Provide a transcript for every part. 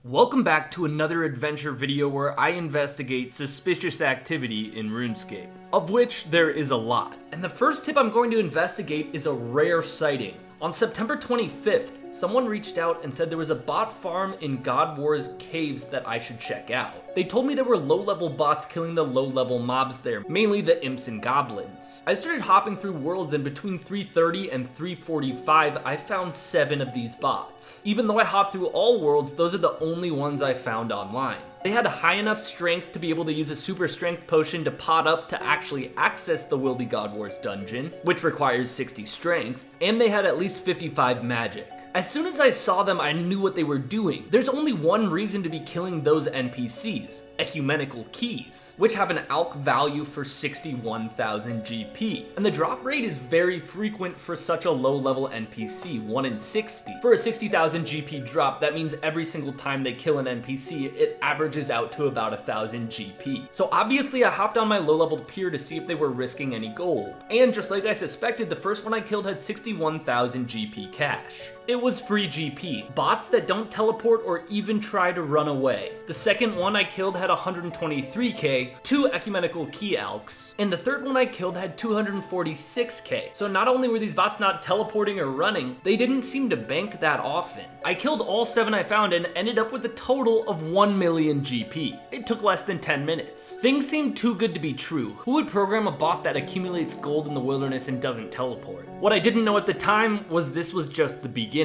Welcome back to another adventure video where I investigate suspicious activity in Runescape, of which there is a lot. And the first tip I'm going to investigate is a rare sighting. On September 25th, someone reached out and said there was a bot farm in God War's caves that I should check out. They told me there were low-level bots killing the low-level mobs there, mainly the imps and goblins. I started hopping through worlds, and between 3:30 and 3:45, I found 7 of these bots. Even though I hopped through all worlds, those are the only ones I found online. They had high enough strength to be able to use a super strength potion to pot up to actually access the Wildy God Wars dungeon, which requires 60 strength, and they had at least 55 magic. As soon as I saw them, I knew what they were doing. There's only one reason to be killing those NPCs, ecumenical keys, which have an alch value for 61,000 GP. And the drop rate is very frequent for such a low level NPC, 1 in 60. For a 60,000 GP drop, that means every single time they kill an NPC, it averages out to about 1,000 GP. So obviously I hopped on my low level pier to see if they were risking any gold. And just like I suspected, the first one I killed had 61,000 GP cash. It was free GP, bots that don't teleport or even try to run away. The second one I killed had 123k, 2 ecumenical key alchs, and the third one I killed had 246k. So not only were these bots not teleporting or running, they didn't seem to bank that often. I killed all 7 I found and ended up with a total of 1 million GP. It took less than 10 minutes. Things seemed too good to be true. Who would program a bot that accumulates gold in the wilderness and doesn't teleport? What I didn't know at the time was this was just the beginning.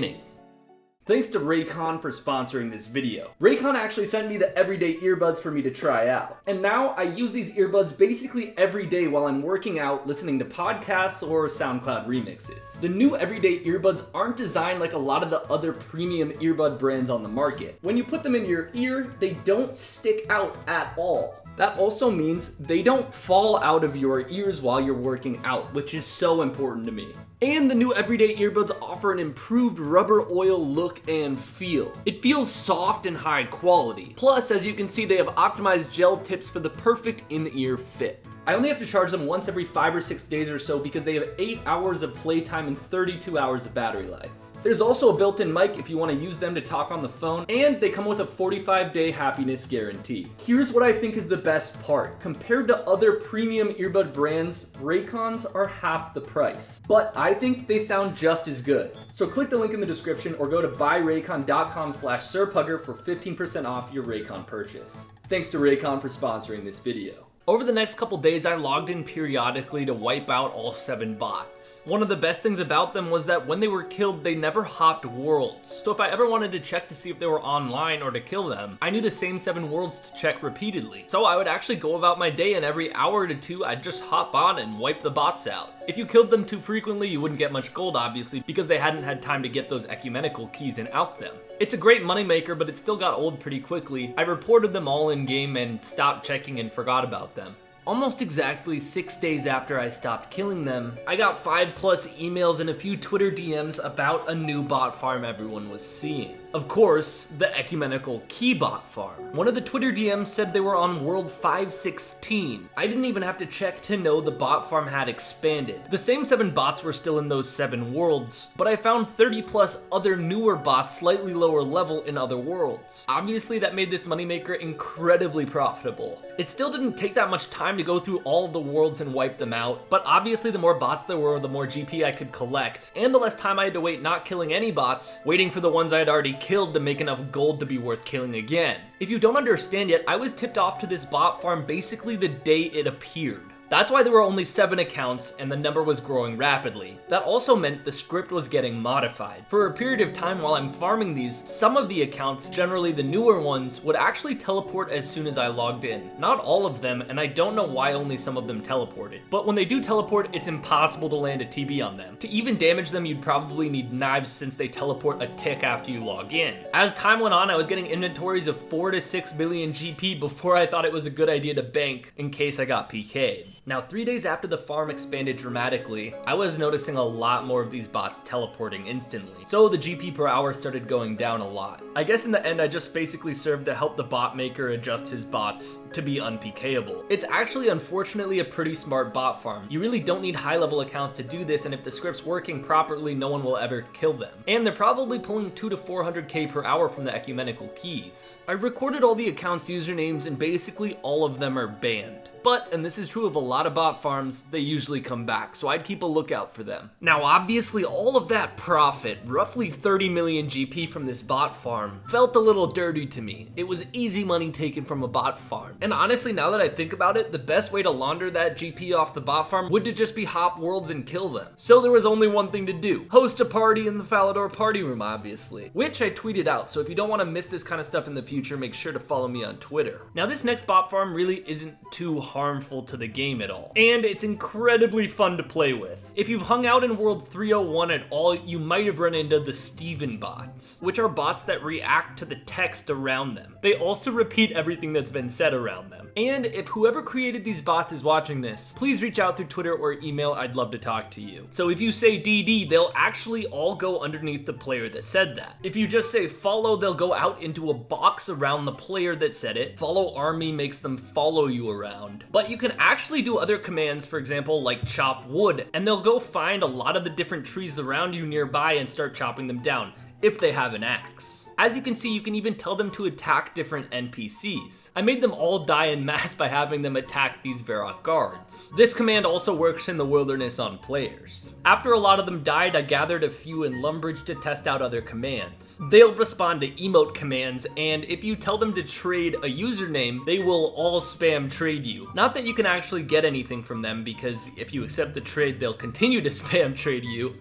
Thanks to Raycon for sponsoring this video. Raycon actually sent me the everyday earbuds for me to try out. And now I use these earbuds basically every day while I'm working out, listening to podcasts or SoundCloud remixes. The new everyday earbuds aren't designed like a lot of the other premium earbud brands on the market. When you put them in your ear, they don't stick out at all. That also means they don't fall out of your ears while you're working out, which is so important to me. And the new everyday earbuds offer an improved rubber oil look and feel. It feels soft and high quality. Plus, as you can see, they have optimized gel tips for the perfect in-ear fit. I only have to charge them once every 5 or 6 days or so because they have 8 hours of playtime and 32 hours of battery life. There's also a built-in mic if you want to use them to talk on the phone, and they come with a 45-day happiness guarantee. Here's what I think is the best part. Compared to other premium earbud brands, Raycons are half the price. But I think they sound just as good. So click the link in the description or go to buyraycon.com/sirpugger for 15% off your Raycon purchase. Thanks to Raycon for sponsoring this video. Over the next couple days, I logged in periodically to wipe out all 7 bots. One of the best things about them was that when they were killed, they never hopped worlds. So if I ever wanted to check to see if they were online or to kill them, I knew the same 7 worlds to check repeatedly. So I would actually go about my day, and every hour to 2, I'd just hop on and wipe the bots out. If you killed them too frequently, you wouldn't get much gold, obviously, because they hadn't had time to get those ecumenical keys and out them. It's a great moneymaker, but it still got old pretty quickly. I reported them all in game and stopped checking and forgot about them. Almost exactly 6 days after I stopped killing them, I got 5+ emails and a few Twitter DMs about a new bot farm everyone was seeing. Of course, the ecumenical key bot farm. One of the Twitter DMs said they were on world 516. I didn't even have to check to know the bot farm had expanded. The same 7 bots were still in those 7 worlds, but I found 30+ other newer bots slightly lower level in other worlds. Obviously that made this moneymaker incredibly profitable. It still didn't take that much time to go through all of the worlds and wipe them out, but obviously the more bots there were, the more GP I could collect, and the less time I had to wait not killing any bots, waiting for the ones I had already killed to make enough gold to be worth killing again. If you don't understand yet, I was tipped off to this bot farm basically the day it appeared. That's why there were only 7 accounts and the number was growing rapidly. That also meant the script was getting modified. For a period of time while I'm farming these, some of the accounts, generally the newer ones, would actually teleport as soon as I logged in. Not all of them, and I don't know why only some of them teleported. But when they do teleport, it's impossible to land a TB on them. To even damage them, you'd probably need knives since they teleport a tick after you log in. As time went on, I was getting inventories of 4 to 6 billion GP before I thought it was a good idea to bank in case I got PK'd. Now, 3 days after the farm expanded dramatically, I was noticing a lot more of these bots teleporting instantly, so the GP per hour started going down a lot. I guess in the end I just basically served to help the bot maker adjust his bots to be un-PKable. It's actually unfortunately a pretty smart bot farm. You really don't need high level accounts to do this, and if the script's working properly, no one will ever kill them. And they're probably pulling 200 to 400k per hour from the ecumenical keys. I recorded all the accounts' usernames and basically all of them are banned. But, and this is true of a lot of bot farms, they usually come back, so I'd keep a lookout for them. Now obviously all of that profit, roughly 30 million GP from this bot farm, felt a little dirty to me. It was easy money taken from a bot farm. And honestly, now that I think about it, the best way to launder that GP off the bot farm would to just be hop worlds and kill them. So there was only one thing to do. Host a party in the Falador party room, obviously. Which I tweeted out, so if you don't want to miss this kind of stuff in the future, make sure to follow me on Twitter. Now this next bot farm really isn't too harmful to the game at all, and it's incredibly fun to play with. If you've hung out in World 301 at all, you might have run into the Steven bots, which are bots that react to the text around them. They also repeat everything that's been said around them. And if whoever created these bots is watching this, please reach out through Twitter or email, I'd love to talk to you. So if you say DD, they'll actually all go underneath the player that said that. If you just say follow, they'll go out into a box around the player that said it. Follow army makes them follow you around. But you can actually do other commands, for example, like chop wood, and they'll go find a lot of the different trees around you nearby and start chopping them down, if they have an axe. As you can see, you can even tell them to attack different NPCs. I made them all die en masse by having them attack these Varrock guards. This command also works in the wilderness on players. After a lot of them died, I gathered a few in Lumbridge to test out other commands. They'll respond to emote commands, and if you tell them to trade a username, they will all spam trade you. Not that you can actually get anything from them, because if you accept the trade, they'll continue to spam trade you,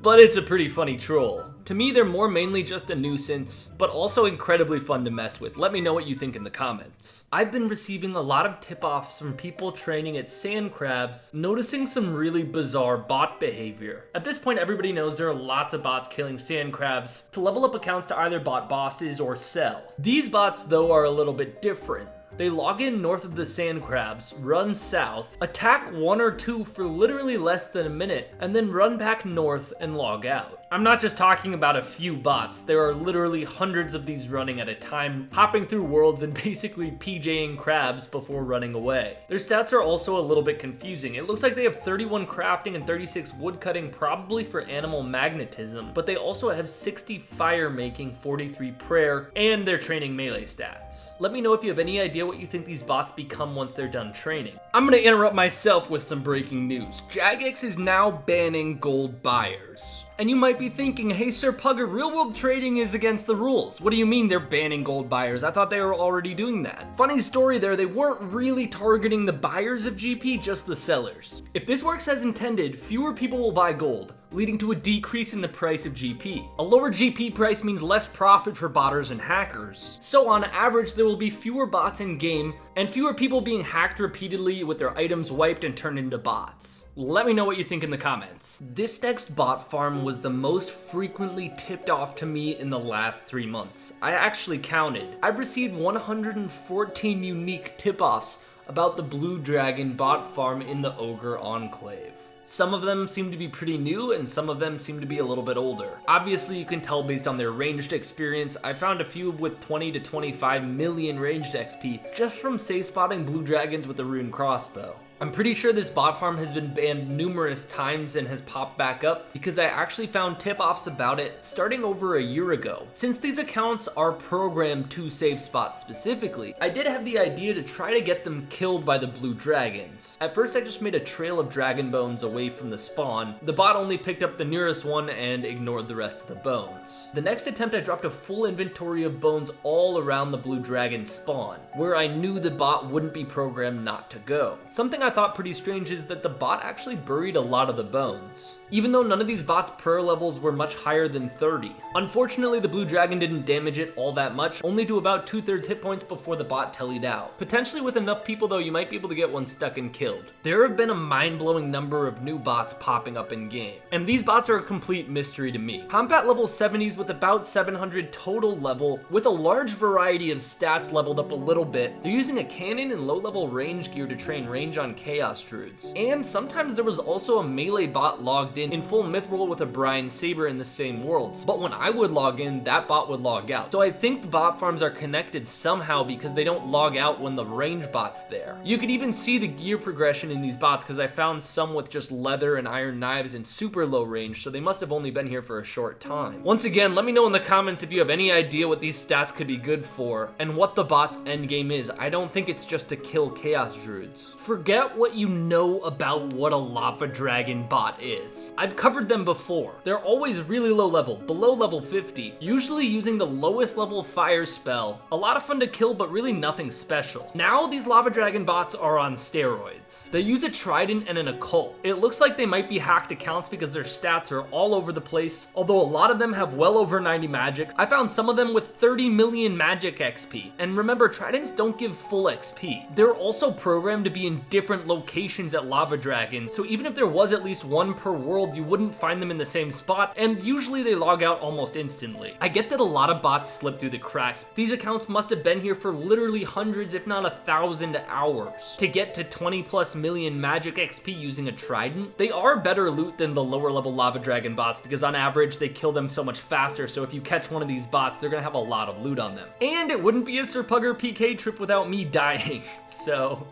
but it's a pretty funny troll. To me, they're more mainly just a nuisance, but also incredibly fun to mess with. Let me know what you think in the comments. I've been receiving a lot of tip-offs from people training at sand crabs, noticing some really bizarre bot behavior. At this point, everybody knows there are lots of bots killing sand crabs to level up accounts to either bot bosses or sell. These bots, though, are a little bit different. They log in north of the sand crabs, run south, attack one or two for literally less than a minute, and then run back north and log out. I'm not just talking about a few bots, there are literally hundreds of these running at a time, hopping through worlds and basically PJing crabs before running away. Their stats are also a little bit confusing. It looks like they have 31 crafting and 36 woodcutting, probably for animal magnetism, but they also have 60 fire making, 43 prayer, and they're training melee stats. Let me know if you have any idea what you think these bots become once they're done training. I'm gonna interrupt myself with some breaking news. Jagex is now banning gold buyers. And you might be thinking, hey Sir Pugger, real world trading is against the rules. What do you mean they're banning gold buyers? I thought they were already doing that. Funny story there, they weren't really targeting the buyers of GP, just the sellers. If this works as intended, fewer people will buy gold, leading to a decrease in the price of GP. A lower GP price means less profit for botters and hackers. So on average, there will be fewer bots in game and fewer people being hacked repeatedly with their items wiped and turned into bots. Let me know what you think in the comments. This next bot farm was the most frequently tipped off to me in the last 3 months. I actually counted. I've received 114 unique tip-offs about the Blue Dragon bot farm in the Ogre Enclave. Some of them seem to be pretty new and some of them seem to be a little bit older. Obviously you can tell based on their ranged experience. I found a few with 20 to 25 million ranged XP just from safe spotting blue dragons with a rune crossbow. I'm pretty sure this bot farm has been banned numerous times and has popped back up because I actually found tip-offs about it starting over a year ago. Since these accounts are programmed to save spots specifically, I did have the idea to try to get them killed by the blue dragons. At first I just made a trail of dragon bones away from the spawn. The bot only picked up the nearest one and ignored the rest of the bones. The next attempt I dropped a full inventory of bones all around the blue dragon spawn, where I knew the bot wouldn't be programmed not to go. Something I thought pretty strange is that the bot actually buried a lot of the bones, even though none of these bots' prayer levels were much higher than 30. Unfortunately, the blue dragon didn't damage it all that much, only to about 2/3 hit points before the bot tellied out. Potentially with enough people though, you might be able to get one stuck and killed. There have been a mind-blowing number of new bots popping up in game, and these bots are a complete mystery to me. Combat level 70s with about 700 total level, with a large variety of stats leveled up a little bit. They're using a cannon and low-level range gear to train range on on Chaos Druids. And sometimes there was also a melee bot logged in full Mithril with a Brian Saber in the same worlds. But when I would log in, that bot would log out. So I think the bot farms are connected somehow because they don't log out when the range bot's there. You could even see the gear progression in these bots because I found some with just leather and iron knives in super low range, so they must have only been here for a short time. Once again, let me know in the comments if you have any idea what these stats could be good for and what the bot's endgame is. I don't think it's just to kill Chaos Druids. Forget what you know about what a Lava Dragon bot is. I've covered them before. They're always really low level, below level 50, usually using the lowest level fire spell. A lot of fun to kill, but really nothing special. Now these Lava Dragon bots are on steroids. They use a trident and an occult. It looks like they might be hacked accounts because their stats are all over the place, although a lot of them have well over 90 magics. I found some of them with 30 million magic XP. And remember, tridents don't give full XP. They're also programmed to be in different locations at Lava Dragons, so even if there was at least one per world, you wouldn't find them in the same spot, and usually they log out almost instantly. I get that a lot of bots slip through the cracks. These accounts must have been here for literally hundreds, if not 1,000 hours. To get to 20+ million magic XP using a trident, they are better loot than the lower level Lava Dragon bots because on average they kill them so much faster, so if you catch one of these bots, they're gonna have a lot of loot on them. And it wouldn't be a Sir Pugger PK trip without me dying, so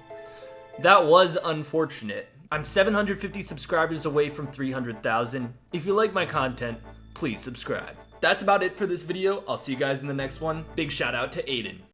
that was unfortunate. I'm 750 subscribers away from 300,000. If you like my content, please subscribe. That's about it for this video. I'll see you guys in the next one. Big shout out to Aiden.